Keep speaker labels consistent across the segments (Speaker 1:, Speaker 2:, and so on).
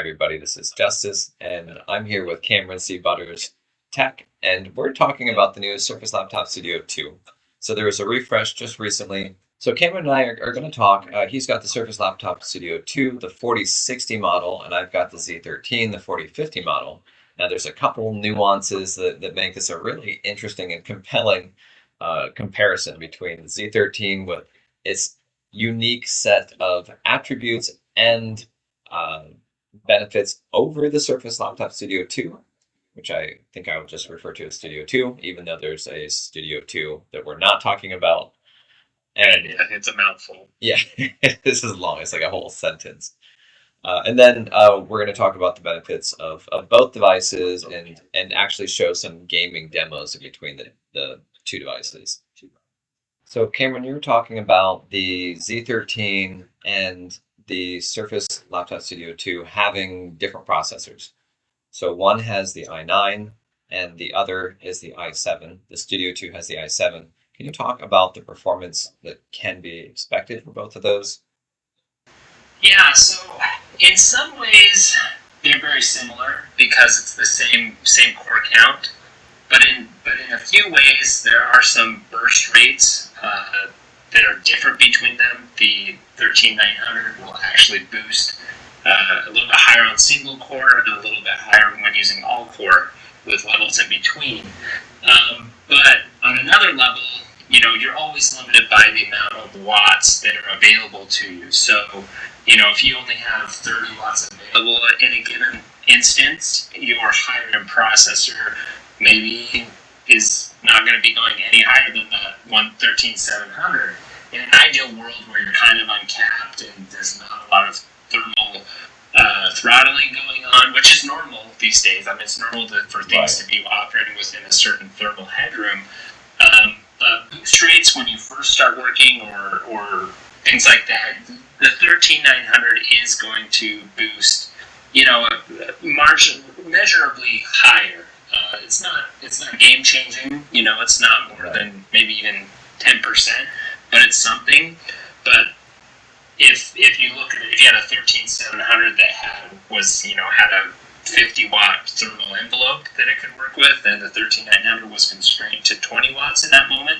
Speaker 1: everybody. This is Justice, and I'm here with Cameron C. Butters Tech, and we're talking about the new Surface Laptop Studio 2. So there was a refresh just recently. So Cameron and I are going to talk. He's got the Surface Laptop Studio 2, the 4060 model, and I've got the Z13, the 4050 model. Now there's a couple nuances that make this a really interesting and compelling comparison between the Z13 with its unique set of attributes and benefits over the Surface Laptop Studio 2, which I think I would just refer to as Studio 2, even though there's a Studio 2 that we're not talking about.
Speaker 2: And yeah, it's a mouthful.
Speaker 1: Yeah, this is long. It's like a whole sentence. And then we're going to talk about the benefits of both devices and actually show some gaming demos in between the two devices. So Cameron, you were talking about the Z13 and the Surface Laptop Studio 2 having different processors. So one has the i9 and the other is the i7. The Studio 2 has the i7. Can you talk about the performance that can be expected for both of those?
Speaker 2: Yeah, so in some ways they're very similar because it's the same core count, but in a few ways there are some burst rates that are different between them. The 13900 will actually boost a little bit higher on single core and a little bit higher when using all core with levels in between. But on another level, you're always limited by the amount of watts that are available to you. So, if you only have 30 watts available in a given instance, your higher-end processor maybe is not going to be going any higher than the 13700. In an ideal world where you're kind of uncapped and there's not a lot of thermal throttling going on, which is normal these days. I mean, it's normal for things to be operating within a certain thermal headroom. Boost rates when you first start working or things like that, the 13900 is going to boost, measurably higher. It's not game changing. It's not more than maybe even 10%, but it's something. But if you look at it, if you had a 13700 that had a 50 watt thermal envelope that it could work with, and the 13900 was constrained to 20 watts in that moment,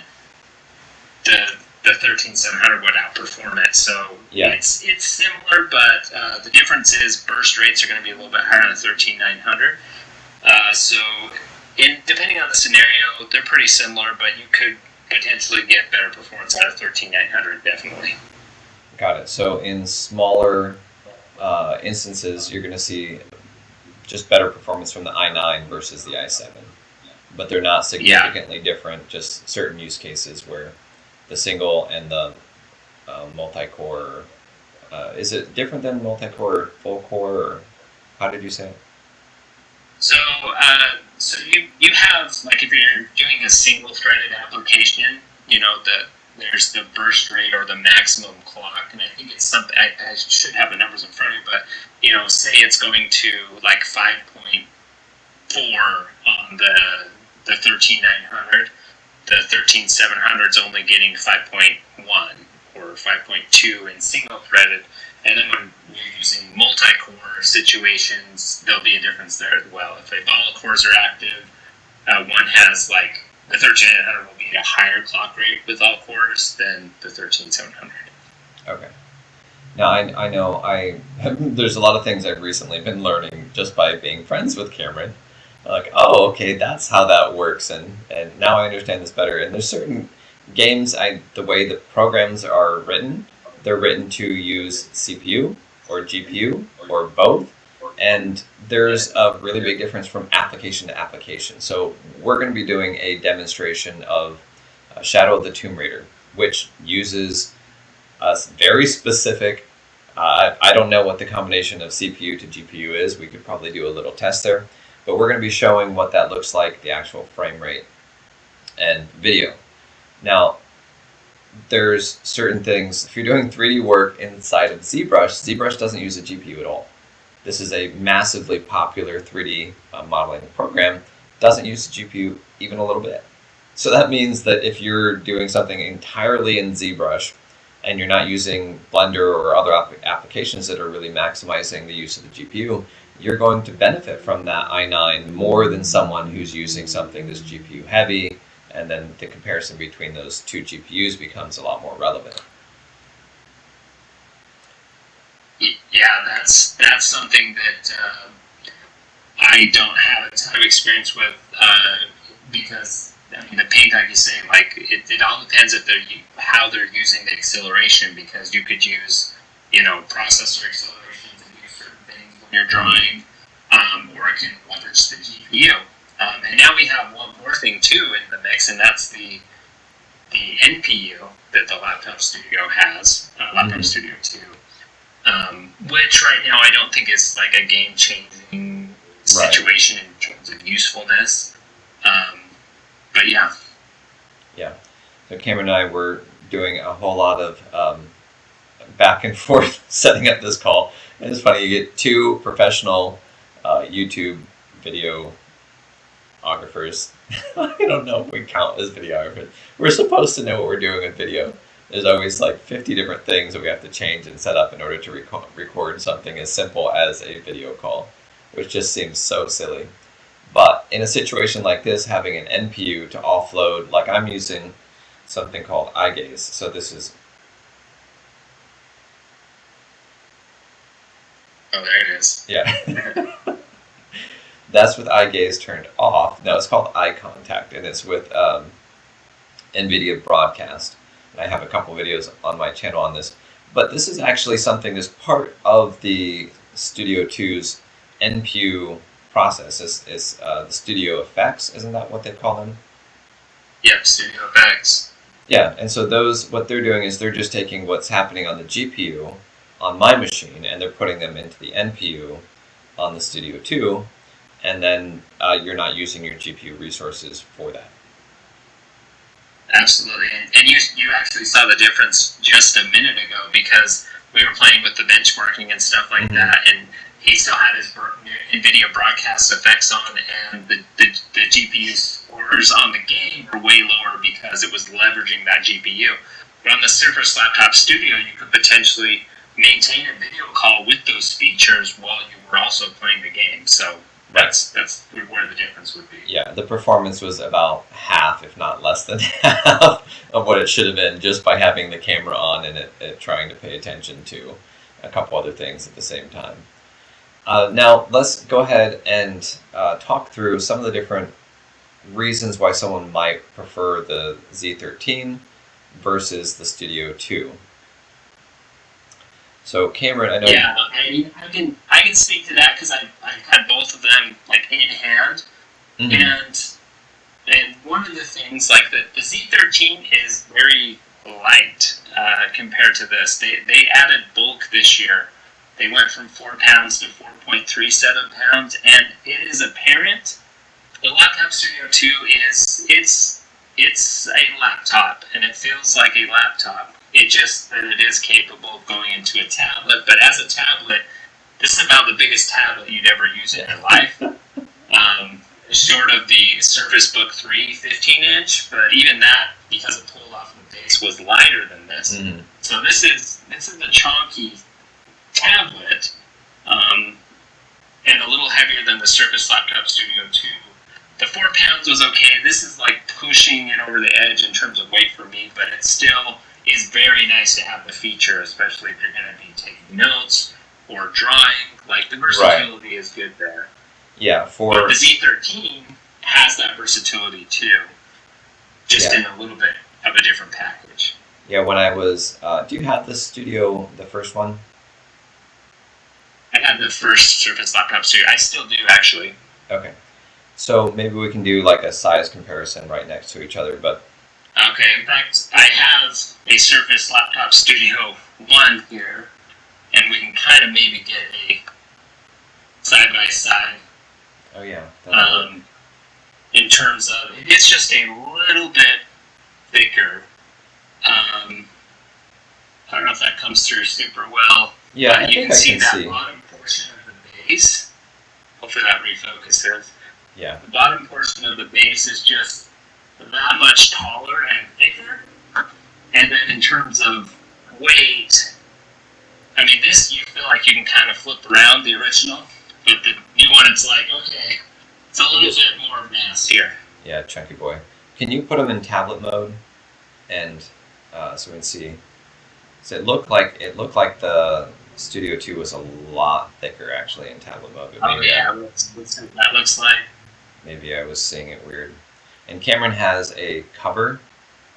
Speaker 2: the 13700 would outperform it. So it's similar, but the difference is burst rates are going to be a little bit higher on the 13900. So depending on the scenario, they're pretty similar, but you could potentially get better performance out of 13900, definitely.
Speaker 1: Got it. So in smaller instances, you're going to see just better performance from the i9 versus the i7. But they're not significantly different, just certain use cases where the single and the multi-core, is it different than multi-core or full core, or how did you say it?
Speaker 2: So you have, like, if you're doing a single-threaded application, there's the burst rate or the maximum clock, and I think it's something, I should have the numbers in front of me, but, say it's going to, like, 5.4 on the 13900, the 13700 is only getting 5.1 or 5.2 in single-threaded, and then when you're using multi-core situations, there'll be a difference there as well. If all cores are active, one has, like, the 13900 will be at a higher clock rate with all cores than the 13700.
Speaker 1: Okay. Now, I know there's a lot of things I've recently been learning just by being friends with Cameron. Like, oh, okay, that's how that works, and now I understand this better. And there's certain games, the way the programs are written, they're written to use CPU or GPU or both, and there's a really big difference from application to application. So we're going to be doing a demonstration of Shadow of the Tomb Raider, which uses a very specific, I don't know what the combination of CPU to GPU is. We could probably do a little test there, but we're going to be showing what that looks like, the actual frame rate and video. Now, there's certain things, if you're doing 3D work inside of ZBrush doesn't use a GPU at all. This is a massively popular 3D modeling program, doesn't use the GPU even a little bit. So that means that if you're doing something entirely in ZBrush, and you're not using Blender or other applications that are really maximizing the use of the GPU, you're going to benefit from that i9 more than someone who's using something that's GPU heavy, and then the comparison between those two GPUs becomes a lot more relevant.
Speaker 2: Yeah, that's something that I don't have a ton of experience with because I mean the paint, like you say, like it all depends if how they're using the acceleration, because you could use processor acceleration to do certain things when you're drawing, or it can leverage the GPU. And now we have one more thing too in the mix, and that's the NPU that the Laptop Studio has, Laptop Studio 2. Which right now I don't think is like a game-changing situation in terms of usefulness. But yeah. Yeah.
Speaker 1: So Cameron and I were doing a whole lot of back and forth setting up this call. And it's funny, you get two professional YouTube videographers. I don't know if we count as videographers. We're supposed to know what we're doing with video. There's always like 50 different things that we have to change and set up in order to record something as simple as a video call, which just seems so silly. But in a situation like this, having an NPU to offload, like I'm using something called eye gaze. So this is...
Speaker 2: Oh, there it is.
Speaker 1: Yeah. That's with eye gaze turned off. No, it's called eye contact, and it's with NVIDIA Broadcast. And I have a couple videos on my channel on this. But this is actually something that's part of the Studio 2's NPU process. Is the Studio Effects, isn't that what they call them?
Speaker 2: Yep, Studio Effects.
Speaker 1: Yeah, and so what they're doing is they're just taking what's happening on the GPU on my machine, and they're putting them into the NPU on the Studio 2, and then you're not using your GPU resources for that.
Speaker 2: Absolutely, and you actually saw the difference just a minute ago, because we were playing with the benchmarking and stuff like that, and he still had his NVIDIA Broadcast effects on, and the GPU scores on the game were way lower because it was leveraging that GPU. But on the Surface Laptop Studio, you could potentially maintain a video call with those features while you were also playing the game. So that's where the difference would be.
Speaker 1: Yeah, the performance was about half, if not less than half, of what it should have been, just by having the camera on and it trying to pay attention to a couple other things at the same time. Now, let's go ahead and talk through some of the different reasons why someone might prefer the Z13 versus the Studio 2. So, Cameron, I know...
Speaker 2: Yeah, I can speak to that because I had both of them like in hand, and one of the things, like the Z13 is very light compared to this. They added bulk this year. They went from 4 pounds to 4.37 pounds, and it is apparent the Laptop Studio 2 it's a laptop, and it feels like a laptop. It just that it is capable of going into a tablet, but as a tablet, this is about the biggest tablet you'd ever use in your life. Short of the Surface Book 3 15-inch, but even that, because it pulled off the base, was lighter than this. So this is a chunky tablet, and a little heavier than the Surface Laptop Studio 2. The 4 pounds was okay. This is like pushing it over the edge in terms of weight for me, but it still is very nice to have the feature, especially if you're going to be taking notes or drawing. Like, the versatility is good there.
Speaker 1: Yeah,
Speaker 2: but the Z13 has that versatility too, just in a little bit of a different package.
Speaker 1: Yeah, when I was... do you have the Studio, the first one?
Speaker 2: I had the first Surface Laptop Studio. I still do, actually.
Speaker 1: Okay. So maybe we can do like a size comparison right next to each other, but...
Speaker 2: Okay, in fact, I have a Surface Laptop Studio 1 here, and we can kind of maybe get a side-by-side.
Speaker 1: Oh, yeah.
Speaker 2: In terms of, it's just a little bit thicker. I don't know if that comes through super well.
Speaker 1: Yeah,
Speaker 2: you can see that bottom portion of the base. Hopefully that refocuses.
Speaker 1: Yeah.
Speaker 2: The bottom portion of the base is just that much taller and thicker. And then in terms of weight, I mean, this you feel like you can kind of flip around the original, but the new one, it's like, okay, it's a little bit more mass here.
Speaker 1: Yeah, chunky boy. Can you put them in tablet mode, and so we can see? So it looked like the Studio 2 was a lot thicker actually in tablet mode.
Speaker 2: But what's that looks like?
Speaker 1: Maybe I was seeing it weird. And Cameron has a cover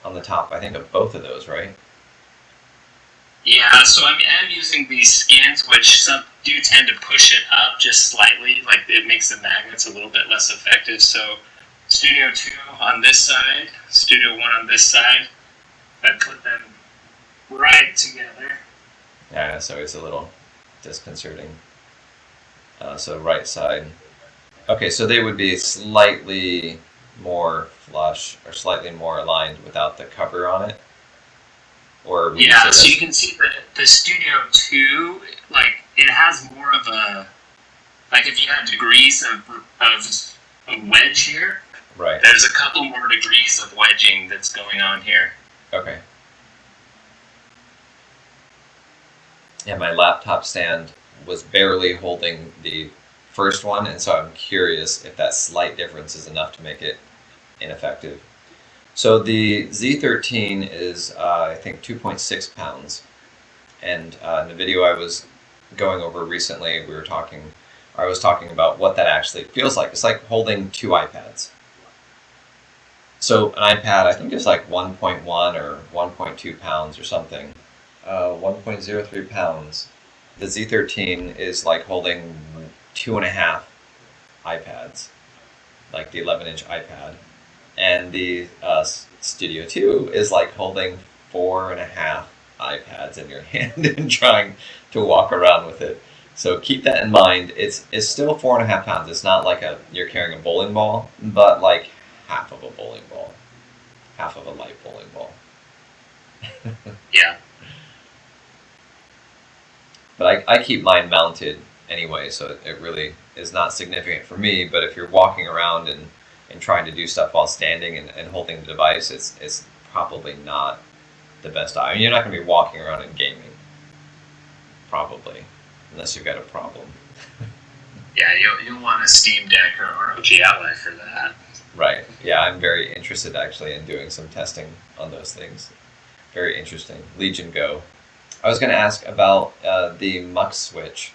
Speaker 1: on the top, I think, of both of those, right?
Speaker 2: Yeah, so I'm using these skins, which some do tend to push it up just slightly, like it makes the magnets a little bit less effective. So Studio 2 on this side, Studio 1 on this side, I put them right together.
Speaker 1: Yeah, so it's a little disconcerting. So right side. Okay, so they would be slightly more flush or slightly more aligned without the cover on it. Or
Speaker 2: yeah, so you can see the Studio 2, like it has more of a, like if you had degrees of a wedge here,
Speaker 1: right?
Speaker 2: There's a couple more degrees of wedging that's going on here.
Speaker 1: Okay. Yeah, my laptop stand was barely holding the first one, and so I'm curious if that slight difference is enough to make it ineffective. So the Z13 is, I think, 2.6 pounds. And in the video I was going over recently, I was talking about what that actually feels like. It's like holding two iPads. So an iPad, I think, is like 1.1 or 1.2 pounds or something. 1.03 pounds. The Z13 is like holding 2.5 iPads, like the 11-inch iPad. And the Studio 2 is like holding 4.5 iPads in your hand and trying to walk around with it. So keep that in mind. It's still 4.5 pounds. It's not like you're carrying a bowling ball, but like half of a bowling ball, half of a light bowling ball.
Speaker 2: Yeah.
Speaker 1: But I keep mine mounted anyway, so it really is not significant for me. But if you're walking around and trying to do stuff while standing and holding the device, it's probably not the best. I mean, you're not going to be walking around and gaming, probably, unless you've got a problem.
Speaker 2: Yeah, you'll want a Steam Deck or ROG Ally for that.
Speaker 1: Right. Yeah, I'm very interested actually in doing some testing on those things. Very interesting. Legion Go. I was going to ask about the mux switch.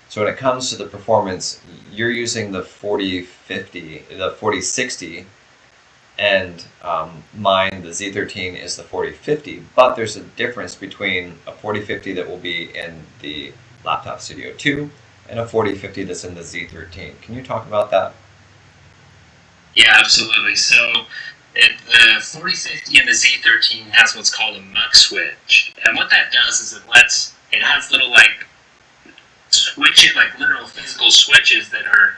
Speaker 1: So when it comes to the performance, you're using the 4050, the 4060, and mine, the Z13, is the 4050. But there's a difference between a 4050 that will be in the Laptop Studio 2 and a 4050 that's in the Z13. Can you talk about that?
Speaker 2: Yeah, absolutely. So the 4050 and the Z13 has what's called a mux switch. And what that does is it has little like switches, like literal physical switches that are,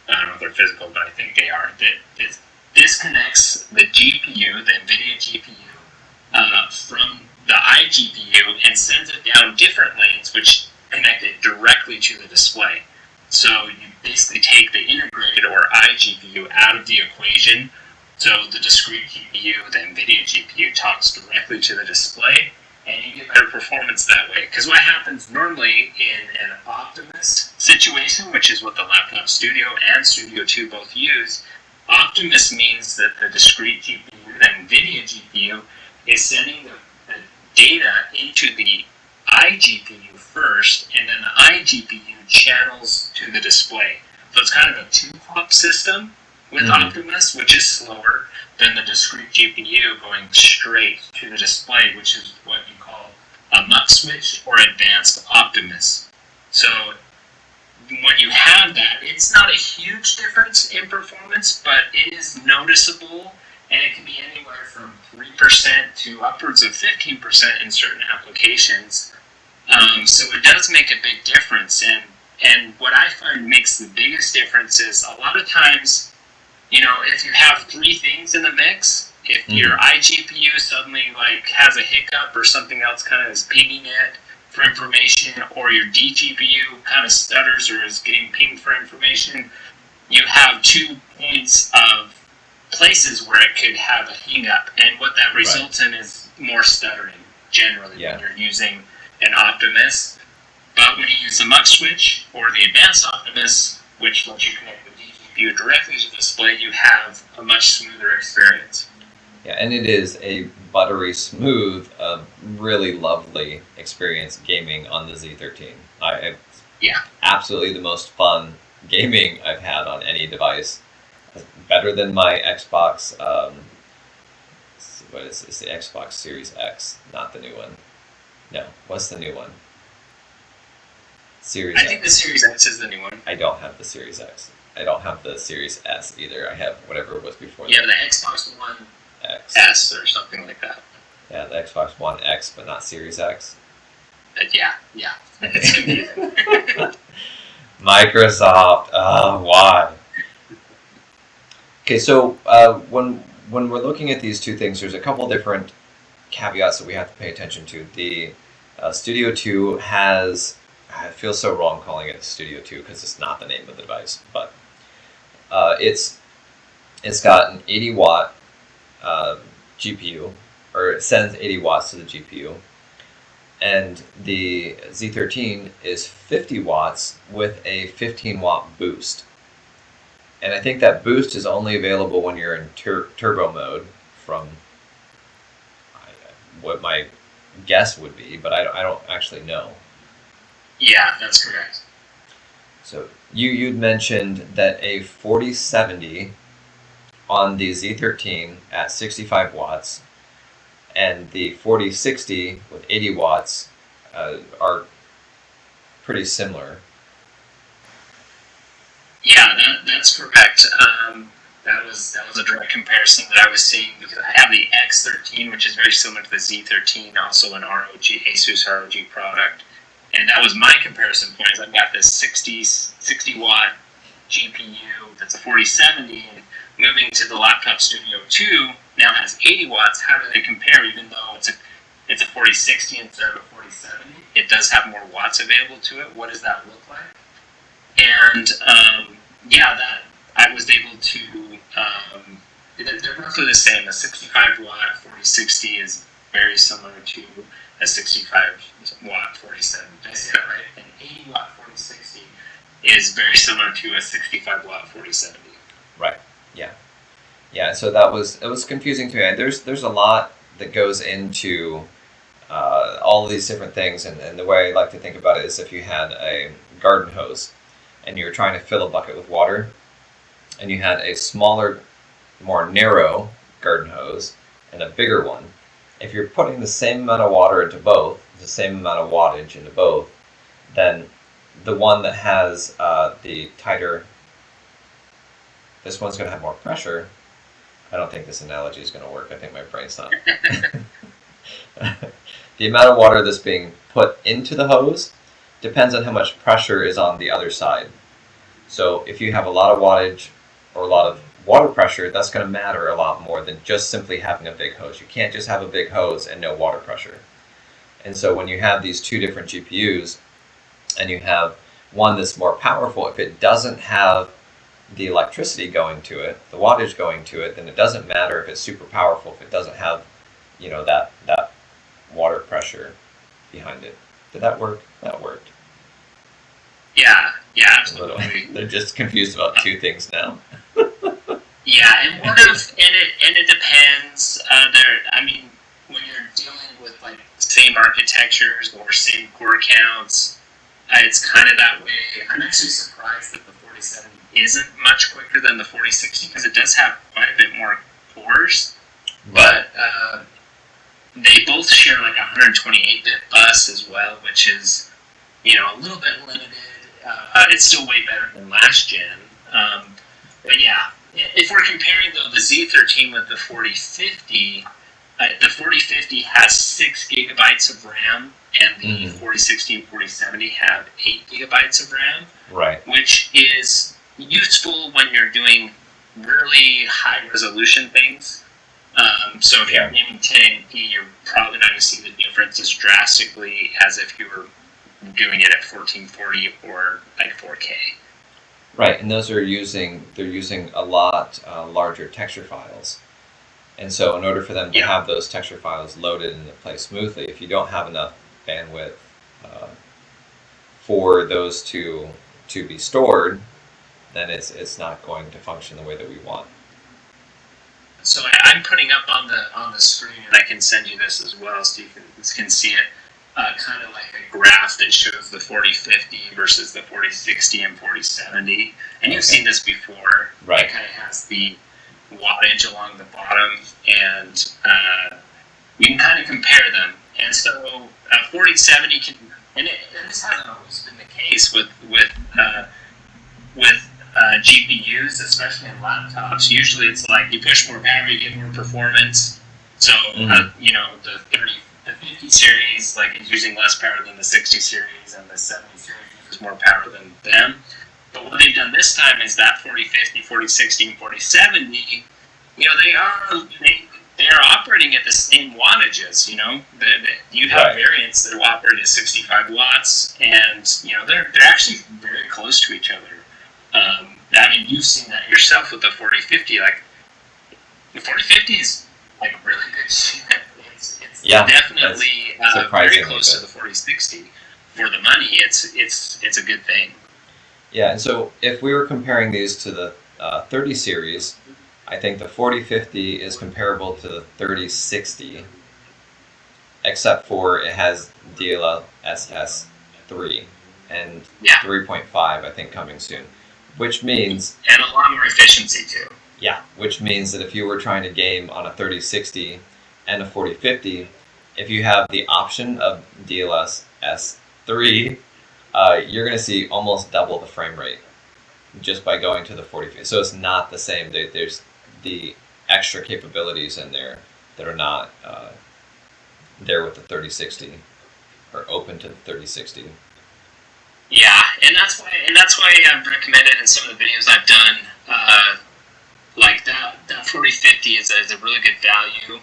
Speaker 2: I don't know if they're physical, but I think they are, that disconnects the GPU, the NVIDIA GPU, from the iGPU and sends it down different lanes which connect it directly to the display. So you basically take the integrated or iGPU out of the equation, so the discrete GPU, the NVIDIA GPU, talks directly to the display, and you get better performance that way. Because what happens normally in an Optimus situation, which is what the Laptop Studio and Studio 2 both use, Optimus means that the discrete GPU, the NVIDIA GPU, is sending the data into the iGPU first, and then the iGPU channels to the display. So it's kind of a two-hop system with Optimus, which is slower than the discrete GPU going straight to the display, which is what you call a mux switch or advanced Optimus. So when you have that, it's not a huge difference in performance, but it is noticeable, and it can be anywhere from 3% to upwards of 15% in certain applications. So it does make a big difference, and what I find makes the biggest difference is a lot of times, you know, if you have three things in the mix, if your iGPU suddenly like has a hiccup or something else kind of is pinging it for information, or your DGPU kind of stutters or is getting pinged for information, you have 2 points of places where it could have a hang up, and what that results in is more stuttering. generally
Speaker 1: Yeah.
Speaker 2: when you're using an Optimus. But when you use the Mux switch or the advanced Optimus, which lets you connect the GPU directly to the display, you have a much smoother experience.
Speaker 1: Yeah, and it is a buttery smooth, really lovely experience gaming on the Z13.
Speaker 2: Yeah.
Speaker 1: Absolutely the most fun gaming I've had on any device. Better than my Xbox. What is this? The Xbox Series X, not the new one. No, what's the new one? Series
Speaker 2: I think the Series X is the new one.
Speaker 1: I don't have the Series X. I don't have the Series S either. I have whatever it was before.
Speaker 2: Yeah, the Xbox One
Speaker 1: X.
Speaker 2: S or something like that.
Speaker 1: Yeah, the Xbox One X, but not Series X.
Speaker 2: Yeah. It's confusing.
Speaker 1: Microsoft. Why? Okay, so when we're looking at these two things, there's a couple different caveats that we have to pay attention to. The Studio 2 has, I feel so wrong calling it Studio 2 because it's not the name of the device, but it's got an 80 watt GPU, or it sends 80 watts to the GPU, and the Z13 is 50 watts with a 15 watt boost. And I think that boost is only available when you're in turbo mode, from what my guess would be, but I don't actually know.
Speaker 2: Yeah, that's correct.
Speaker 1: So you'd mentioned that a 4070 on the Z13 at 65 watts and the 4060 with 80 watts are pretty similar.
Speaker 2: Yeah, that's correct. That was a direct comparison that I was seeing because I have the X13, which is very similar to the Z13, also an ROG, Asus ROG product. And that was my comparison point. I've got this 60 watt GPU that's a 4070, and moving to the Laptop Studio 2 now has 80 watts. How do they compare? Even though it's a 4060 instead of a 4070, it does have more watts available to it. What does that look like? And that I was able to. They're roughly the same. A 65 watt 4060 is very similar to a 65 watt 4070. Did I say that right? An 80 watt 4060 is very similar to a 65 watt 4070.
Speaker 1: Right. Yeah. So it was confusing to me. There's a lot that goes into all of these different things, and the way I like to think about it is if you had a garden hose and you're trying to fill a bucket with water, and you had a smaller, more narrow garden hose and a bigger one. If you're putting the same amount of water into both, the same amount of wattage into both, then the one that has the tighter, this one's going to have more pressure. I don't think this analogy is going to work. I think my brain's not. The amount of water that's being put into the hose depends on how much pressure is on the other side. So if you have a lot of wattage or a lot of water pressure, that's going to matter a lot more than just simply having a big hose. You can't just have a big hose and no water pressure. And so when you have these two different GPUs and you have one that's more powerful, if it doesn't have the electricity going to it, the wattage going to it, then it doesn't matter if it's super powerful if it doesn't have, that water pressure behind it. Did that work? That worked.
Speaker 2: Yeah, absolutely.
Speaker 1: They're just confused about two things now.
Speaker 2: Yeah, and it depends. When you're dealing with like same architectures or same core counts, it's kind of that way. I'm actually surprised that the 4070 isn't much quicker than the 4060 because it does have quite a bit more cores. Right. But they both share like a 128-bit bus as well, which is a little bit limited. It's still way better than last gen. But yeah, if we're comparing though the Z13 with the 4050, the 4050 has 6 gigabytes of RAM, and the 4060 and 4070 have 8 gigabytes of RAM.
Speaker 1: Right.
Speaker 2: Which is useful when you're doing really high resolution things. So if you're gaming 1080p, you're probably not going to see the difference as drastically as if you were doing it at 1440 or like 4K.
Speaker 1: Right, and they're using a lot larger texture files. And so in order for them to
Speaker 2: Yeah.
Speaker 1: have those texture files loaded into place smoothly, if you don't have enough bandwidth for those to be stored, then it's not going to function the way that we want.
Speaker 2: So I'm putting up on the screen, and I can send you this as well, so you can see it. Kind of like a graph that shows the 4050 versus the 4060 and 4070. And you've seen this before.
Speaker 1: Right.
Speaker 2: It kind of has the wattage along the bottom, and you can kind of compare them. And so 4070 can, and this hasn't always been the case with GPUs, especially in laptops. Usually it's like you push more power, you get more performance. So, the 50 series is using less power than the 60 series, and the 70 series uses more power than them. But what they've done this time is that 4050, 4060, and 4070, they are operating at the same wattages. You have variants that will operate at 65 watts, and they're actually very close to each other. You've seen that yourself with the 4050. The 4050 is really good shit. It's definitely very close to the 4060. For the money, it's a good thing.
Speaker 1: Yeah, and so if we were comparing these to the 30 series, I think the 4050 is comparable to the 3060, except for it has DLSS 3 and 3.5, I think, coming soon. Which means...
Speaker 2: And a lot more efficiency, too.
Speaker 1: Yeah, which means that if you were trying to game on a 3060 and a 4050, if you have the option of DLSS 3, you're going to see almost double the frame rate just by going to the 4050. So it's not the same. There's the extra capabilities in there that are not there with the 3060 or open to the 3060.
Speaker 2: Yeah, and that's why I've recommended in some of the videos I've done, that 4050 is a really good value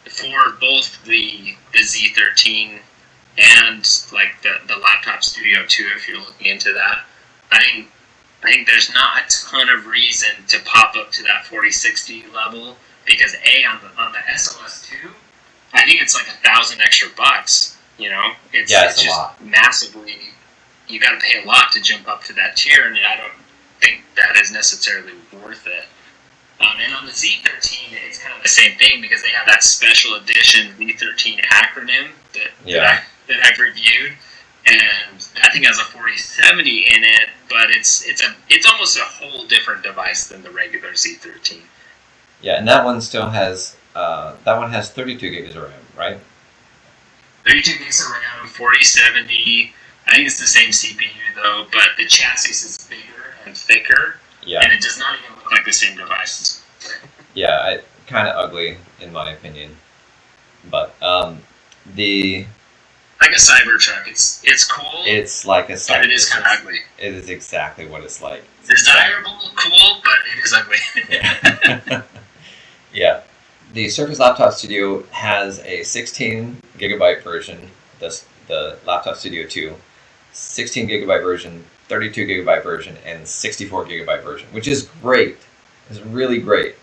Speaker 2: for both the Z13 and the Laptop Studio 2. If you're looking into that, I think there's not a ton of reason to pop up to that 4060 level, because on the SLS 2, I think it's $1,000 extra bucks. It's just massively. You got to pay a lot to jump up to that tier, and I don't think that is necessarily worth it. And on the Z13, it's kind of the same thing, because they have that special edition Z13 acronym that I've reviewed, and that thing has a 4070 in it, but it's almost a whole different device than the regular Z13.
Speaker 1: Yeah, and that one still has 32 gigs of RAM, right?
Speaker 2: 32 gigs of RAM, 4070. I think it's the same CPU though, but the chassis is bigger and thicker, and it does not even look like the same device.
Speaker 1: Yeah, kind of ugly in my opinion, but the
Speaker 2: like a Cybertruck. It's cool.
Speaker 1: It's like a Cybertruck.
Speaker 2: But it is kind of ugly.
Speaker 1: It is exactly what it's like.
Speaker 2: It's desirable, cool, but it is ugly.
Speaker 1: Yeah. Yeah. The Surface Laptop Studio has a 16 gigabyte version, the Laptop Studio 2, 16 gigabyte version, 32 gigabyte version, and 64 gigabyte version, which is great. It's really great.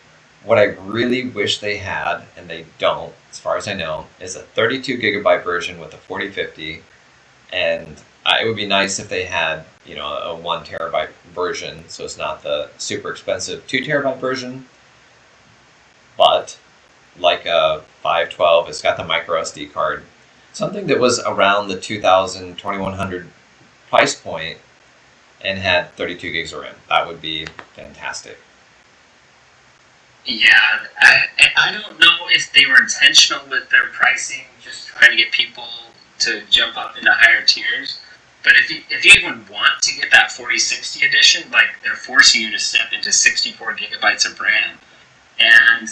Speaker 1: What I really wish they had, and they don't, as far as I know, is a 32 gigabyte version with a 4050, and it would be nice if they had, a 1 terabyte version, so it's not the super expensive 2 terabyte version, but like a 512, it's got the micro SD card, something that was around the 2000, 2100 price point and had 32 gigs of RAM. That would be fantastic.
Speaker 2: Yeah, I don't know if they were intentional with their pricing, just trying to get people to jump up into higher tiers. But if you even want to get that 4060 edition, they're forcing you to step into 64 gigabytes of RAM. And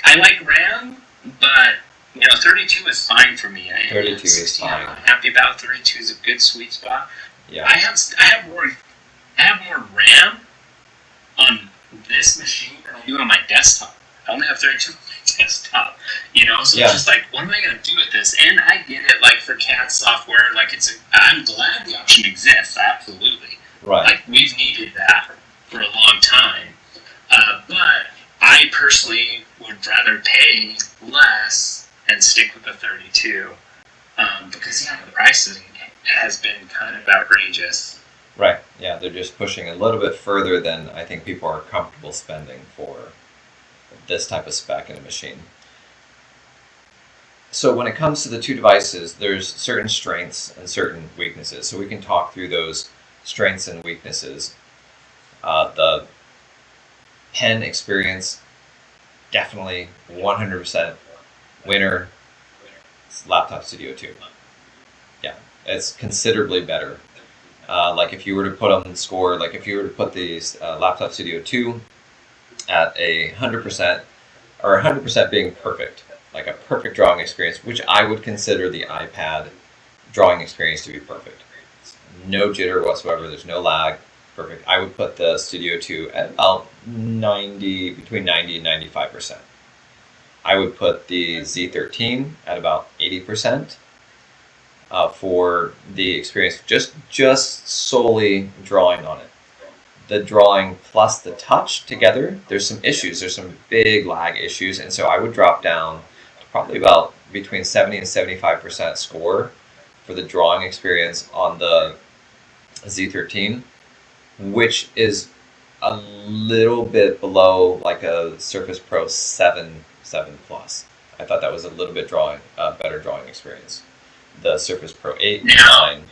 Speaker 2: I like RAM, but 32 is fine for me.
Speaker 1: 32 is fine.
Speaker 2: I'm happy about 32 is a good sweet spot.
Speaker 1: Yeah.
Speaker 2: I have more RAM on this machine than I do on my desktop. I only have 32 on my desktop. So it's just what am I going to do with this? And I get it, for CAD software, I'm glad the option exists, absolutely.
Speaker 1: Right.
Speaker 2: We've needed that for a long time. But I personally would rather pay less and stick with the 32 because the price has been kind of outrageous.
Speaker 1: Right. Yeah, they're just pushing a little bit further than I think people are comfortable spending for this type of spec in a machine. So when it comes to the two devices, there's certain strengths and certain weaknesses. So we can talk through those strengths and weaknesses. The pen experience, definitely 100% winner. It's Laptop Studio 2. Yeah, it's considerably better. Like if you were to put on the score, like if you were to put these Laptop Studio 2 at 100%, or 100% being perfect, like a perfect drawing experience, which I would consider the iPad drawing experience to be perfect. No jitter whatsoever, there's no lag, perfect. I would put the Studio 2 at about between 90 and 95%. I would put the Z13 at about 80%. For the experience, just solely drawing on it. The drawing plus the touch together, there's some issues. There's some big lag issues, and so I would drop down to probably about between 70 and 75% score for the drawing experience on the Z13, which is a little bit below like a Surface Pro 7 Plus. I thought that was a little bit better drawing experience. The Surface Pro 8 and 9.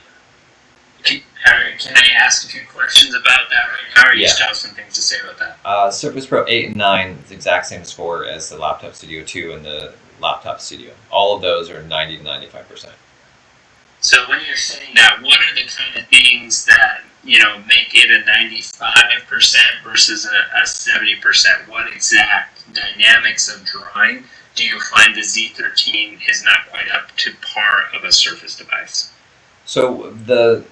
Speaker 2: Can I ask a few questions about that right now, or you just have some things to say about that?
Speaker 1: Surface Pro 8 and 9 is the exact same score as the Laptop Studio 2 and the Laptop Studio. All of those are 90 to 95%.
Speaker 2: So when you're saying that, what are the kind of things that, make it a 95% versus a 70%? What exact dynamics of drawing do you find the Z13 is not quite up to par of a Surface device?
Speaker 1: So the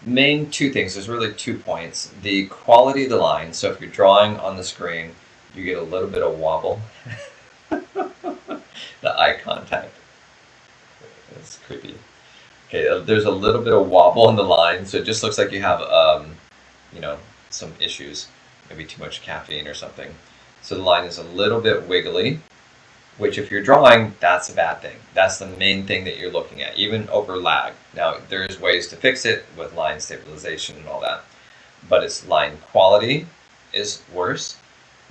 Speaker 1: main two things, there's really 2 points. The quality of the line, so if you're drawing on the screen, you get a little bit of wobble. The eye contact. That's creepy. Okay, there's a little bit of wobble in the line, so it just looks like you have, some issues, maybe too much caffeine or something. So the line is a little bit wiggly, which if you're drawing, that's a bad thing. That's the main thing that you're looking at, even over lag. Now, there's ways to fix it with line stabilization and all that, but its line quality is worse.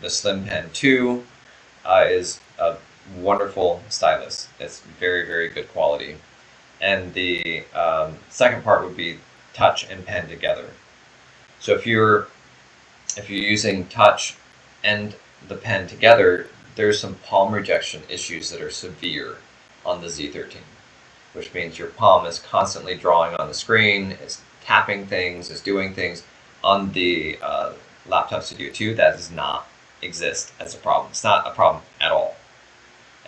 Speaker 1: The Slim Pen 2 is a wonderful stylus. It's very, very good quality. And the second part would be touch and pen together. So if you're using touch and the pen together, there's some palm rejection issues that are severe on the Z13, which means your palm is constantly drawing on the screen, is tapping things, is doing things. On the Laptop Studio 2, that does not exist as a problem. It's not a problem at all.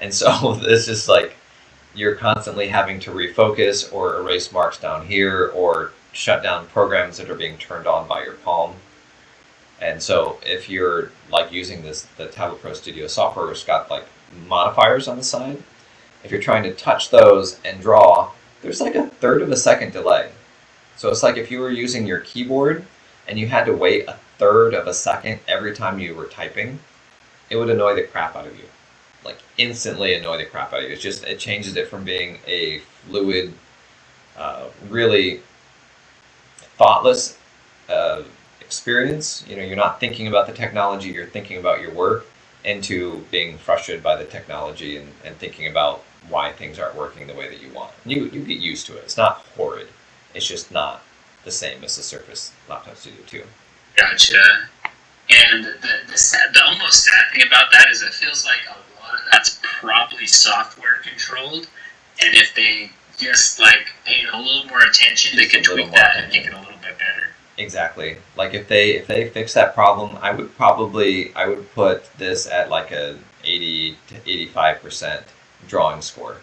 Speaker 1: And so it's just like you're constantly having to refocus or erase marks down here or shut down programs that are being turned on by your palm. And so if you're like using the Tablet Pro Studio software, which got like modifiers on the side, if you're trying to touch those and draw, there's like a third of a second delay. So it's like if you were using your keyboard and you had to wait a third of a second every time you were typing, it would annoy the crap out of you. Like instantly annoy the crap out of you. It changes it from being a fluid, really thoughtless experience. You're not thinking about the technology, you're thinking about your work, into being frustrated by the technology and thinking about why things aren't working the way that you want. You get used to it. It's not horrid. It's just not the same as the Surface Laptop Studio 2.
Speaker 2: Gotcha. And the almost sad thing about that is it feels like a lot of that's probably software controlled, and if they just like paid a little more attention, they could tweak that and make it a little bit better.
Speaker 1: Exactly. Like if they fix that problem, I would put this at like a 80 to 85% drawing score,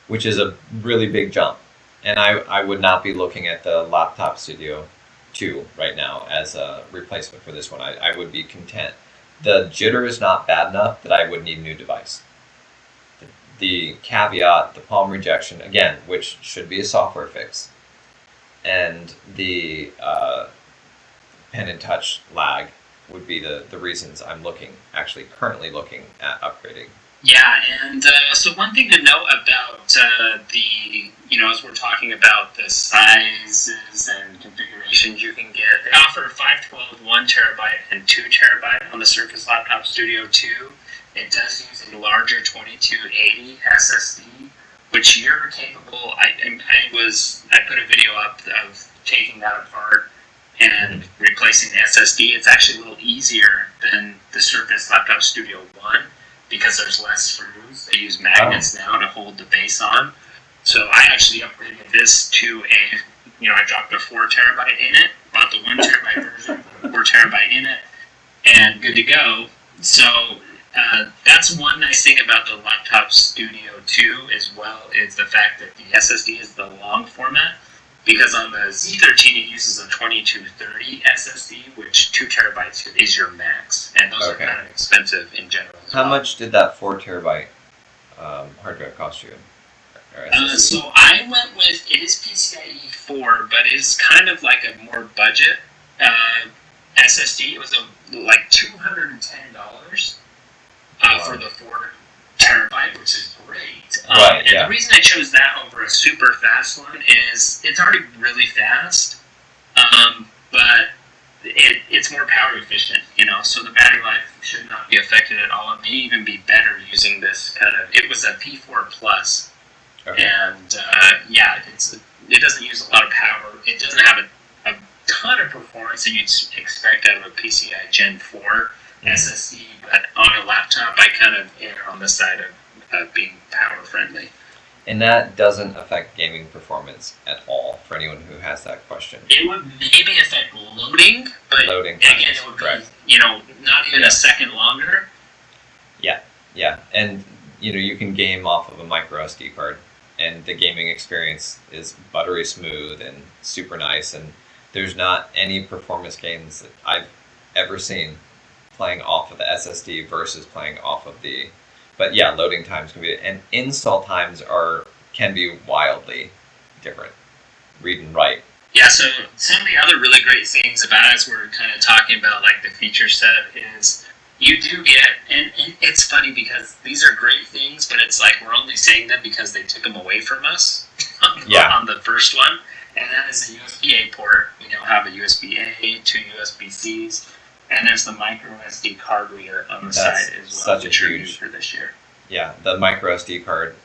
Speaker 1: which is a really big jump. And I would not be looking at the Laptop Studio 2 right now as a replacement for this one. I would be content. The jitter is not bad enough that I would need a new device. The caveat, the palm rejection, again, which should be a software fix, and the pen and touch lag would be the reasons I'm currently looking at upgrading.
Speaker 2: Yeah, and so one thing to note about as we're talking about the sizes and configurations you can get, they offer 512, 1 terabyte, and 2 terabyte on the Surface Laptop Studio 2. It does use a larger 2280 SSD, which you're capable. I put a video up of taking that apart and replacing the SSD. It's actually a little easier than the Surface Laptop Studio 1 because there's less screws. They use magnets now to hold the base on. So I actually upgraded this to I dropped a 4 terabyte in it, bought the 1 terabyte version, put a 4 terabyte in it, and good to go. So that's one nice thing about the Laptop Studio 2 as well, is the fact that the SSD is the long format, because on the Z13 it uses a 2230 SSD, which 2 terabytes is your max, and those are kind of expensive in general.
Speaker 1: How much did that 4 terabyte hard drive cost you?
Speaker 2: So I went with, it is PCIe 4, but it's kind of like a more budget SSD. It was like $210 for the 4 terabyte, which is great. And the reason I chose that over a super fast one is it's already really fast, but it's more power efficient, so the battery life should not be affected at all. It may even be better using this it was a P4 Plus. Okay. And it doesn't use a lot of power. It doesn't have a ton of performance that you'd expect out of a PCI Gen 4 SSD, but on a laptop, I kind of err on the side of being power friendly.
Speaker 1: And that doesn't affect gaming performance at all for anyone who has that question.
Speaker 2: It would maybe affect loading, but again, it would be, not even a second longer.
Speaker 1: Yeah, and you can game off of a micro SD card, and the gaming experience is buttery smooth and super nice, and there's not any performance gains that I've ever seen playing off of the SSD versus playing off of the... But yeah, loading times can be... And install times can be wildly different. Read and write.
Speaker 2: Yeah, so some of the other really great things about it, as we're kind of talking about like the feature set, is you do get, and it's funny because these are great things, but it's like we're only saying them because they took them away from us on the first one, and that is a USB-A port. We now have a USB-A, 2 USB-Cs, and there's the micro SD card reader on the side as well, which are new for this year.
Speaker 1: Yeah, the micro SD card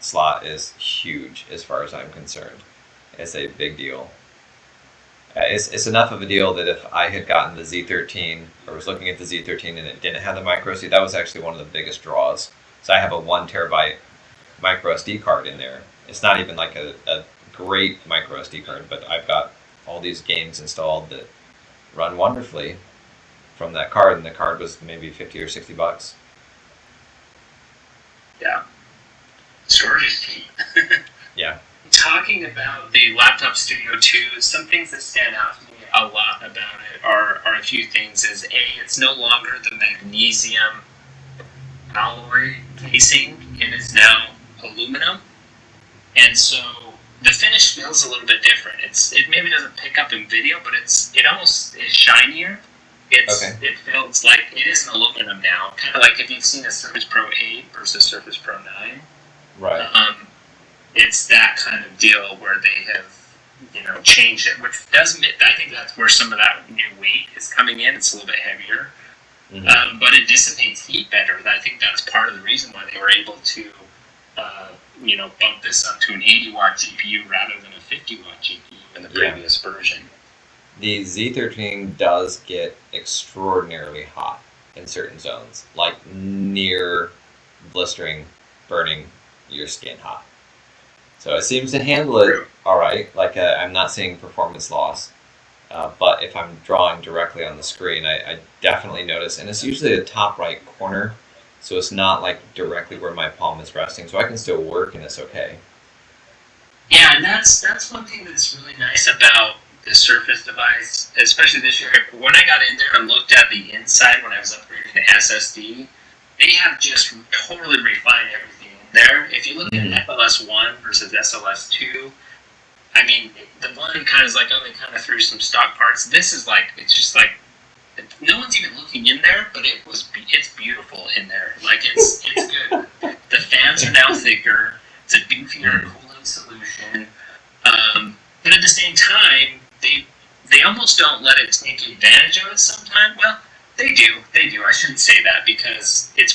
Speaker 1: slot is huge as far as I'm concerned. It's a big deal. It's enough of a deal that if I had gotten the Z13, or was looking at the Z13 and it didn't have the micro SD, that was actually one of the biggest draws. So I have a 1 terabyte micro SD card in there. It's not even like a great micro SD card, but I've got all these games installed that run wonderfully from that card, and the card was maybe $50 or $60.
Speaker 2: Yeah. Storage is key.
Speaker 1: Yeah.
Speaker 2: Talking about the Laptop Studio 2, some things that stand out to me a lot about it are a few things. Is A, it's no longer the magnesium alloy casing. It is now aluminum. And so the finish feels a little bit different. It maybe doesn't pick up in video, but it almost is shinier. It feels like it is an aluminum now. Kind of like if you've seen a Surface Pro 8 versus Surface Pro 9.
Speaker 1: Right.
Speaker 2: It's that kind of deal where they have, changed it, which does, I think that's where some of that new weight is coming in. It's a little bit heavier, but it dissipates heat better. I think that's part of the reason why they were able to, bump this up to an 80-watt GPU rather than a 50-watt GPU in the previous version.
Speaker 1: The Z13 does get extraordinarily hot in certain zones, like near blistering, burning your skin hot. So it seems to handle it all right. Like I'm not seeing performance loss, but if I'm drawing directly on the screen, I definitely notice, and it's usually the top right corner, so it's not like directly where my palm is resting, so I can still work and it's okay.
Speaker 2: Yeah, and that's one thing that's really nice about the Surface device, especially this year. When I got in there and looked at the inside when I was upgrading the SSD, they have just totally refined everything there. If you look at FLS1 versus SLS2, I mean, the one kind of is like, they kind of threw some stock parts. This is like, it's just like no one's even looking in there, but it's beautiful in there. Like it's good. The fans are now thicker. It's a beefier cooling solution. But at the same time, they almost don't let it take advantage of it sometimes. Well, they do. I shouldn't say that because it's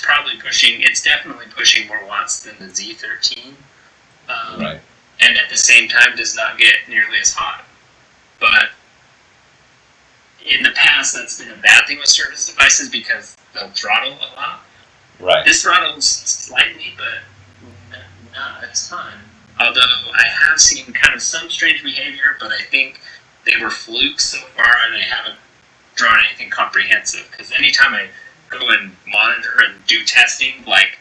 Speaker 2: definitely pushing more watts than the Z13.
Speaker 1: Right.
Speaker 2: And at the same time does not get nearly as hot. But in the past, that's been a bad thing with Surface devices because they'll throttle a lot.
Speaker 1: Right.
Speaker 2: This throttles slightly, but not a ton. Although I have seen kind of some strange behavior, but I think they were flukes so far, and I haven't drawn anything comprehensive. Because anytime I go and monitor and do testing, like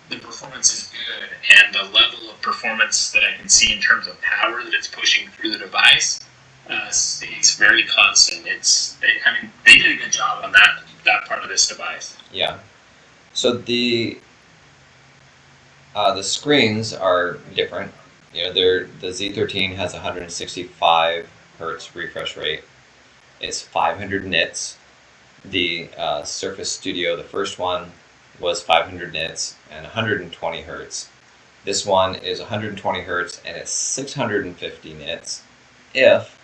Speaker 2: the performance is good, and the level of performance that I can see in terms of power that it's pushing through the device stays very constant. They did a good job on that part of this device.
Speaker 1: Yeah. So the screens are different. The Z13 has 165 hertz refresh rate. It's 500 nits. The Surface Studio, the first one, was 500 nits and 120 hertz. This one is 120 hertz and it's 650 nits if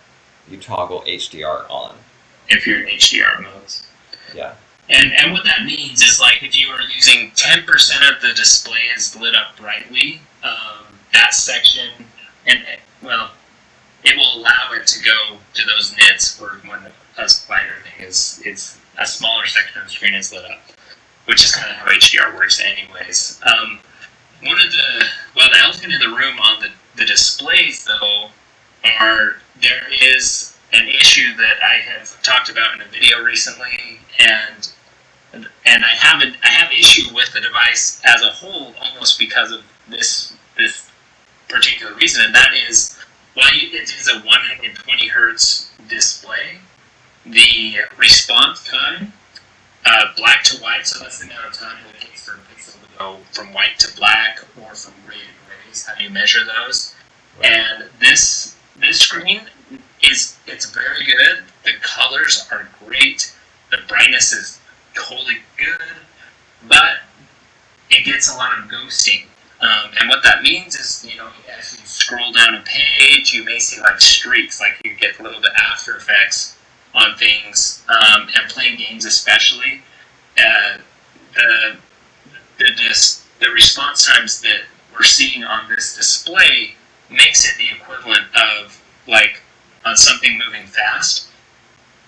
Speaker 1: you toggle HDR on.
Speaker 2: If you're in HDR modes.
Speaker 1: Yeah.
Speaker 2: And what that means is, like, if you are using 10% of the display is lit up brightly, that section, it will allow it to go to those nits for when a slider thing is a smaller section of the screen is lit up, which is kind of how HDR works anyways. The elephant in the room on the displays, though, there is an issue that I have talked about in a video recently, and I have issue with the device as a whole almost because of this particular reason, and that is while it is a 120 hertz display, the response time, black to white, so that's the amount of time it takes for a pixel to go from white to black or from gray to grays. How do you measure those? Right. And this screen it's very good. The colors are great. The brightness is totally good, but it gets a lot of ghosting. And what that means is, as you scroll down a page, you may see like streaks, like you get a little bit After Effects on things, and playing games especially. The response times that we're seeing on this display makes it the equivalent of, like, on something moving fast,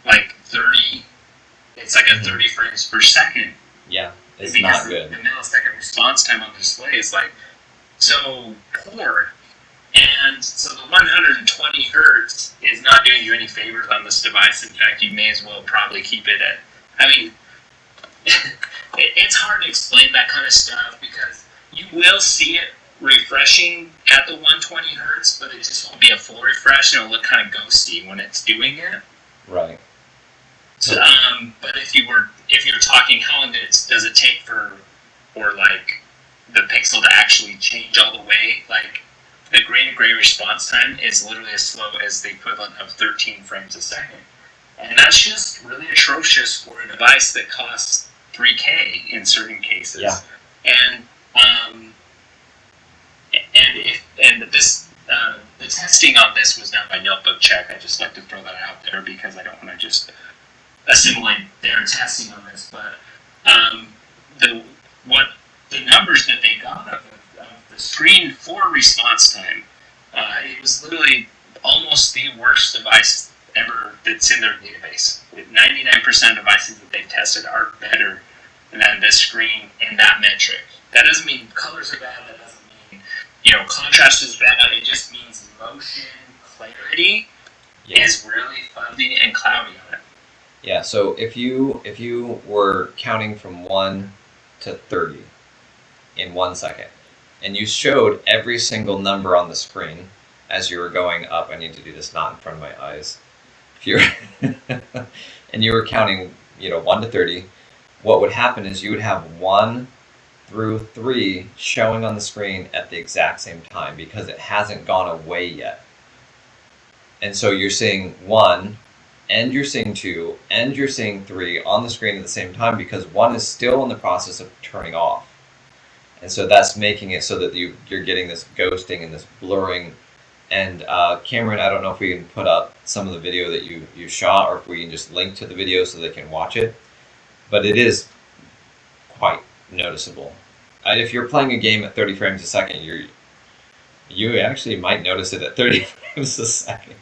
Speaker 2: like 30, it's like a 30 frames per second.
Speaker 1: Yeah, it's not good.
Speaker 2: The millisecond response time on the display is like so poor. And so the 120 hertz is not doing you any favors on this device. In fact, you may as well probably keep it at, it's hard to explain that kind of stuff because you will see it refreshing at the 120 hertz, but it just won't be a full refresh, and it'll look kind of ghosty when it's doing it.
Speaker 1: Right.
Speaker 2: So, but if you're talking, how long does it take for like the pixel to actually change all the way? Like the gray to gray response time is literally as slow as the equivalent of 13 frames a second, and that's just really atrocious for a device that costs $3K in certain cases.
Speaker 1: Yeah.
Speaker 2: The testing on this was done by Notebook Check. I just like to throw that out there because I don't want to just assimilate their testing on this. But the numbers that they got of the screen for response time, it was literally almost the worst device ever that's in their database. 99% of devices that they've tested are better than the screen in that metric. That doesn't mean colors are bad. That doesn't mean contrast is bad. It just means motion clarity is really fuzzy and cloudy on it.
Speaker 1: Yeah. So if you were counting from 1 to 30 in 1 second, and you showed every single number on the screen as you were going up, I need to do this not in front of my eyes. If you're and you were counting, 1 to 30, what would happen is you would have 1 through 3 showing on the screen at the exact same time because it hasn't gone away yet. And so you're seeing 1 and you're seeing 2 and you're seeing 3 on the screen at the same time, because one is still in the process of turning off. And so that's making it so that you're getting this ghosting and this blurring. And Cameron, I don't know if we can put up some of the video that you shot, or if we can just link to the video so they can watch it. But it is quite noticeable. If you're playing a game at 30 frames a second, you actually might notice it at 30 frames a second.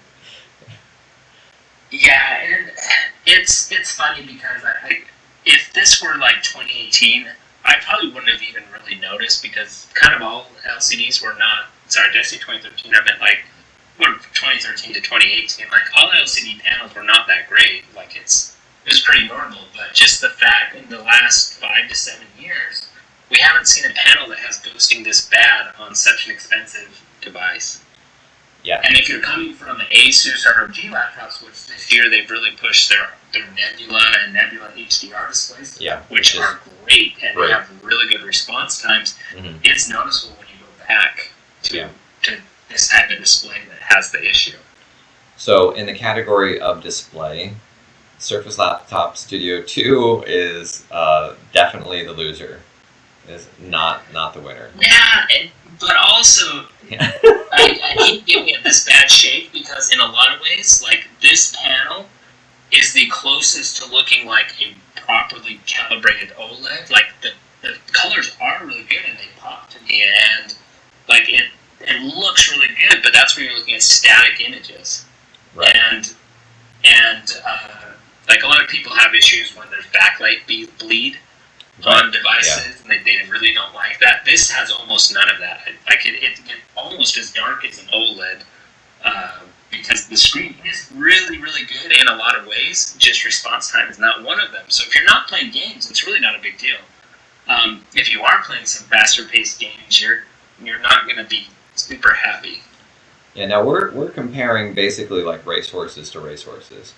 Speaker 2: Yeah, and it's funny because if this were like 2018, I probably wouldn't have even really noticed, because kind of all LCDs were not. Sorry, did I say 2013? I meant like 2013 to 2018. Like all LCD panels were not that great. Like it was pretty normal, but just the fact in the last 5 to 7 years, we haven't seen a panel that has ghosting this bad on such an expensive device.
Speaker 1: Yeah.
Speaker 2: And if you're coming from the Asus ROG laptops, which this year they've really pushed their Nebula and Nebula HDR displays, which are great and they have really good response times, it's noticeable when you go back to this type of display that has the issue.
Speaker 1: So in the category of display, Surface Laptop Studio 2 is definitely the loser. Is not the winner.
Speaker 2: Yeah, but also I hate giving it this bad shape, because in a lot of ways, like this panel is the closest to looking like a properly calibrated OLED. Like the colors are really good and they pop to me, and like it looks really good. But that's when you're looking at static images,
Speaker 1: right?
Speaker 2: And like a lot of people have issues when there's backlight bleed on devices, and they really don't like that. This has almost none of that. Like it's almost as dark as an OLED, because the screen is really, really good in a lot of ways. Just response time is not one of them. So if you're not playing games, it's really not a big deal. If you are playing some faster paced games, you're not going to be super happy.
Speaker 1: Yeah. Now we're comparing basically like racehorses to racehorses.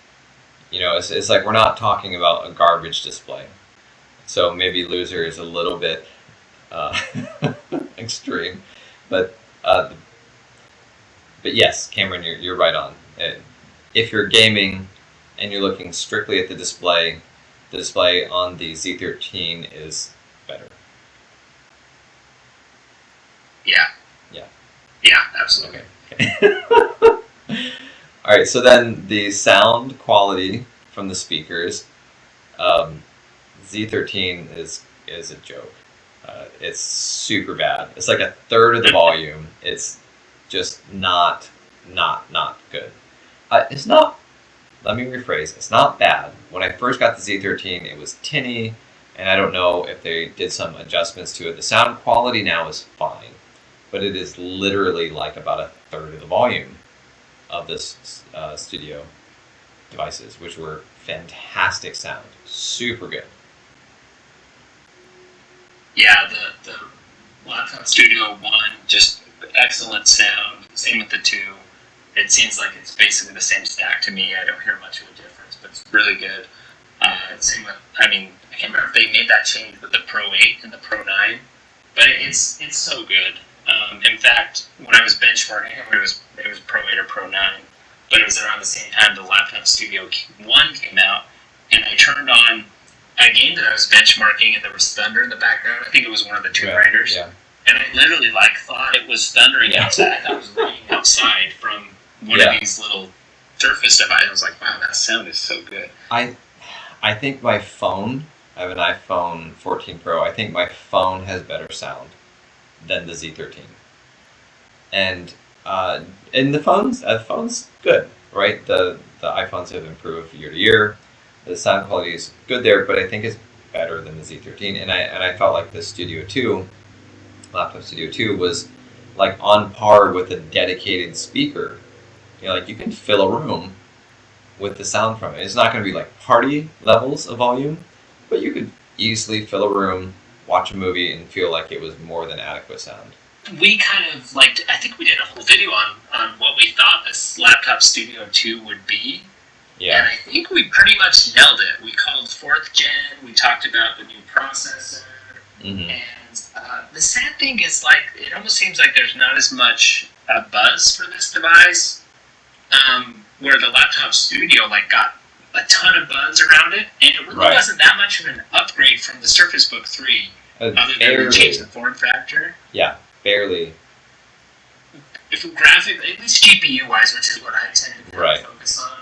Speaker 1: You know, it's like we're not talking about a garbage display. So maybe loser is a little bit extreme, but yes, Cameron, you're right on. If you're gaming and you're looking strictly at the display on the Z13 is better.
Speaker 2: Yeah, absolutely.
Speaker 1: Okay. All right, so then the sound quality from the speakers. Z13 is a joke. It's super bad. It's like a third of the volume. It's just not good. It's not. Let me rephrase. It's not bad. When I first got the Z13, it was tinny, and I don't know if they did some adjustments to it. The sound quality now is fine, but it is literally like about a third of the volume of this studio devices, which were fantastic sound, super good.
Speaker 2: Yeah, the Laptop Studio 1, just excellent sound. Same with the 2. It seems like it's basically the same stack to me. I don't hear much of a difference, but it's really good. Same with, I can't remember if they made that change with the Pro 8 and the Pro 9, but it's so good. In fact, when I was benchmarking, I can't remember if it was Pro 8 or Pro 9, but it was around the same time the Laptop Studio 1 came out, and I turned on a game that I was benchmarking, and there was thunder in the background. I think it was one of the Tomb Raiders. Yeah. And I literally thought it was thundering outside. I thought it was raining outside from one of these little Surface devices. I was like, wow, that sound is so good.
Speaker 1: I think my phone, I have an iPhone 14 Pro, I think my phone has better sound than the Z13. And the phone's good, right? The iPhones have improved year to year. The sound quality is good there, but I think it's better than the Z13. And I felt like the Studio 2, Laptop Studio 2, was like on par with a dedicated speaker. You know, like you can fill a room with the sound from it. It's not going to be like party levels of volume, but you could easily fill a room, watch a movie, and feel like it was more than adequate sound.
Speaker 2: We kind of I think we did a whole video on what we thought this Laptop Studio 2 would be. Yeah. And I think we pretty much nailed it. We called 4th gen, we talked about the new processor, and the sad thing is, it almost seems like there's not as much buzz for this device. where the laptop studio like got a ton of buzz around it, and it really
Speaker 1: Right.
Speaker 2: wasn't that much of an upgrade from the Surface Book 3, other than they changed the form factor.
Speaker 1: Yeah, barely.
Speaker 2: If graphic, at least GPU wise, which is what I tend to
Speaker 1: Right.
Speaker 2: focus on,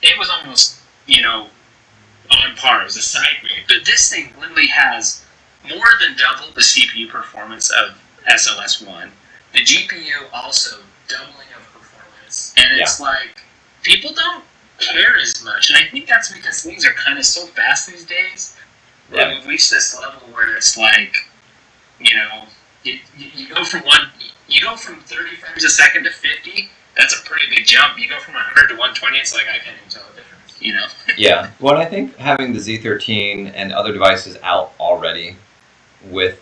Speaker 2: it was almost, you know, on par. It was a side grade. But this thing literally has more than double the CPU performance of SLS1. The GPU also doubling of performance. And it's like, people don't care as much. And I think that's because things are kind of so fast these days that we've reached this level where it's like, you know, you go from 30 frames a second to 50. That's a pretty big jump. You go from 100 to 120. It's like I can't even tell the difference. You know.
Speaker 1: Yeah. Well, I think having the Z13 and other devices out already with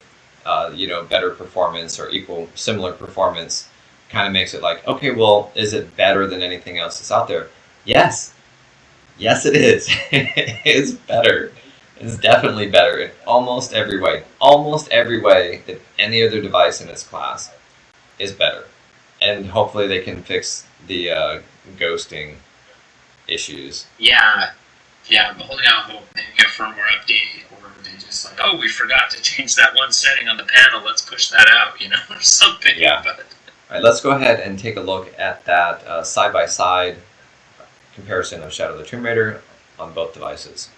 Speaker 1: better performance or similar performance kind of makes it like, okay, well, is it better than anything else that's out there? Yes, it is. It's better. It's definitely better in almost every way. Almost every way that any other device in its class is better. And hopefully they can fix the ghosting issues.
Speaker 2: Yeah, I'm holding out hope. Maybe a firmware update, or they just like, oh, we forgot to change that one setting on the panel. Let's push that out, or something.
Speaker 1: Yeah.
Speaker 2: But
Speaker 1: all right, let's go ahead and take a look at that side-by-side comparison of Shadow the Tomb Raider on both devices.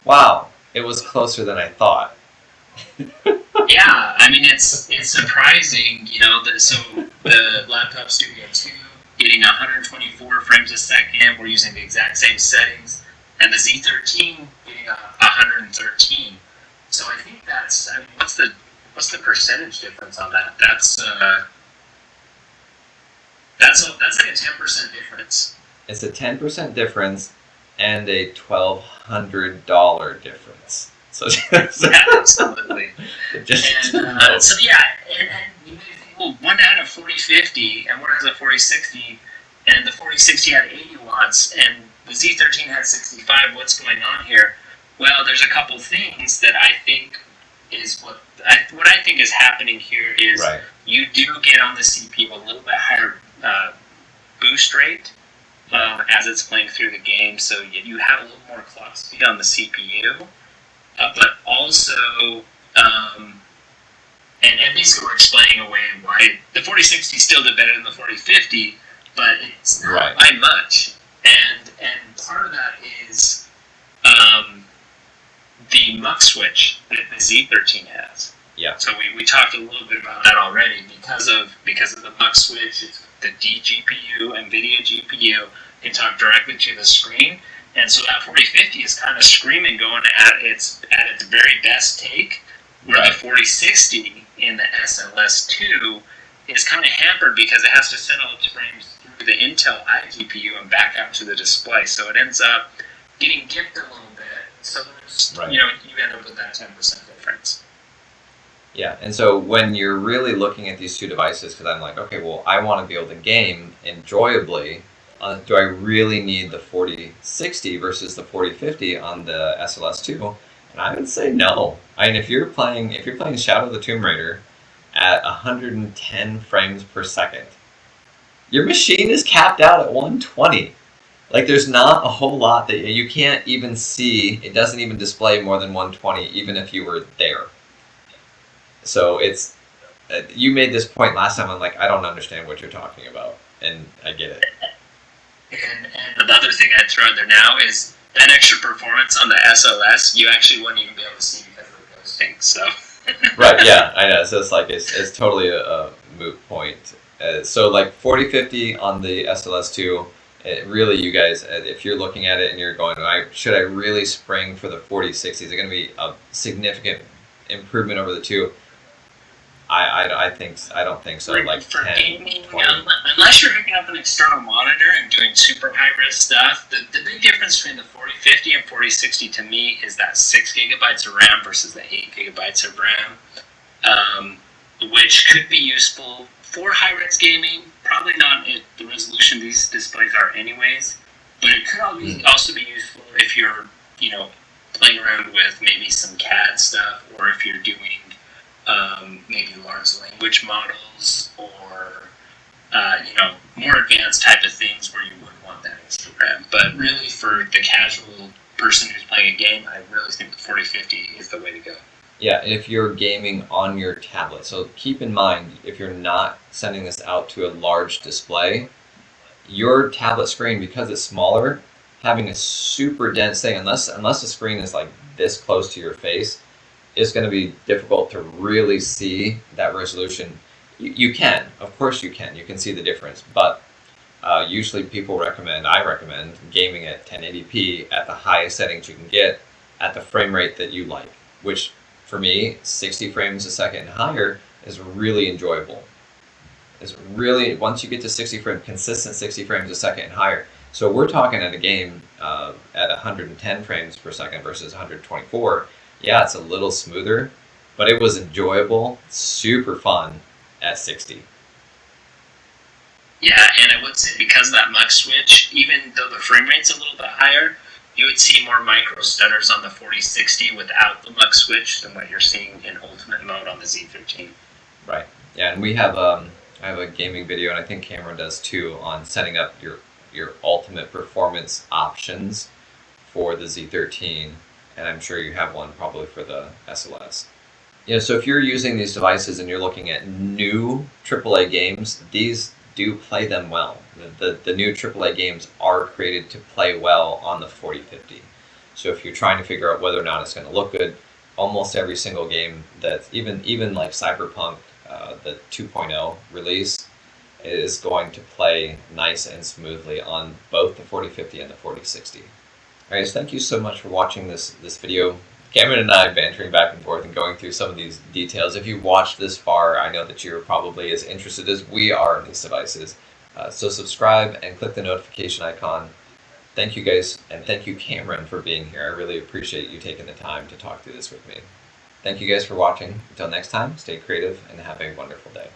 Speaker 1: Wow, it was closer than I thought.
Speaker 2: Yeah, I mean it's surprising, so the laptop Studio 2 getting 124 frames a second, we're using the exact same settings, and the Z13 getting 113. So I think what's the percentage difference on that? That's like a 10% difference.
Speaker 1: It's a 10% difference and a $1,200 difference. So
Speaker 2: yeah, absolutely.
Speaker 1: Just
Speaker 2: and so yeah, and you may think, well, one had a 4050 and one has a 4060, and the 4060 had 80 watts, and the Z13 had 65. What's going on here? Well, there's a couple things that I think is what I think is happening here is
Speaker 1: right.
Speaker 2: You do get on the CPU a little bit higher boost rate as it's playing through the game, so you have a little more clock speed on the CPU. But also, and basically we're explaining away why the 4060 still did better than the 4050, but it's not
Speaker 1: right.
Speaker 2: by much. And part of that is the muck switch that the Z13 has.
Speaker 1: Yeah.
Speaker 2: So we talked a little bit about that already because of the muck switch. It's the DGPU, NVIDIA GPU, can talk directly to the screen. And so that 4050 is kind of screaming, going at its very best take, where
Speaker 1: right.
Speaker 2: the 4060 in the SLS2 is kind of hampered because it has to send all its frames through the Intel iGPU and back out to the display. So it ends up getting gimped a little bit. So there's,
Speaker 1: right.
Speaker 2: you end up with that 10% difference.
Speaker 1: Yeah, and so when you're really looking at these two devices, because I'm like, okay, well, I want to be able to game enjoyably. Do I really need the 4060 versus the 4050 on the SLS2? And I would say no. I mean, if you're playing Shadow of the Tomb Raider at 110 frames per second, your machine is capped out at 120. Like, there's not a whole lot that you can't even see. It doesn't even display more than 120, even if you were there. So it's, you made this point last time. I'm like, I don't understand what you're talking about, and I get it.
Speaker 2: And the other thing I'd throw in there now is that extra performance on the SLS, you actually wouldn't even be able to see because of the ghosting. So.
Speaker 1: Right. Yeah, I know. So it's like it's totally a moot point. So like 4050 on the SLS2. Really, you guys, if you're looking at it and you're going, should I really spring for the 4060? Is it going to be a significant improvement over the two? I don't think so. Like
Speaker 2: for
Speaker 1: 10,
Speaker 2: gaming,
Speaker 1: 20.
Speaker 2: Unless you're hooking up an external monitor and doing super high res stuff, the big difference between the 4050 and 4060 to me is that 6 gigabytes of RAM versus the 8 gigabytes of RAM, which could be useful for high res gaming. Probably not at the resolution these displays are, anyways. But it could also be useful if you're, playing around with maybe some CAD stuff, or if you're doing maybe large language models, or more advanced type of things where you would want that extra RAM. But really, for the casual person who's playing a game, I really think the 4050 is the way to go.
Speaker 1: Yeah, if you're gaming on your tablet. So keep in mind, if you're not sending this out to a large display, your tablet screen, because it's smaller, having a super dense thing, unless the screen is like this close to your face, is going to be difficult to really see that resolution. You can, of course you can see the difference, but usually I recommend gaming at 1080p at the highest settings you can get at the frame rate that you like, which for me, 60 frames a second and higher is really enjoyable. It's really, once you get to consistent 60 frames a second and higher. So we're talking at a game at 110 frames per second versus 124. Yeah, it's a little smoother, but it was enjoyable, super fun at 60.
Speaker 2: Yeah, and I would say because of that muck switch, even though the frame rate's a little bit higher, you would see more micro stutters on the 4060 without the muck switch than what you're seeing in ultimate mode on the Z13.
Speaker 1: Right. Yeah, and we have I have a gaming video, and I think Cameron does too, on setting up your ultimate performance options for the Z13, and I'm sure you have one probably for the SLS. So if you're using these devices and you're looking at new AAA games, these do play them well. The new AAA games are created to play well on the 4050. So if you're trying to figure out whether or not it's going to look good, almost every single game that even like Cyberpunk, the 2.0 release, is going to play nice and smoothly on both the 4050 and the 4060. Alright, so thank you so much for watching this video. Cameron and I bantering back and forth and going through some of these details. If you watched this far, I know that you're probably as interested as we are in these devices. So subscribe and click the notification icon. Thank you guys, and thank you Cameron for being here. I really appreciate you taking the time to talk through this with me. Thank you guys for watching. Until next time, stay creative and have a wonderful day.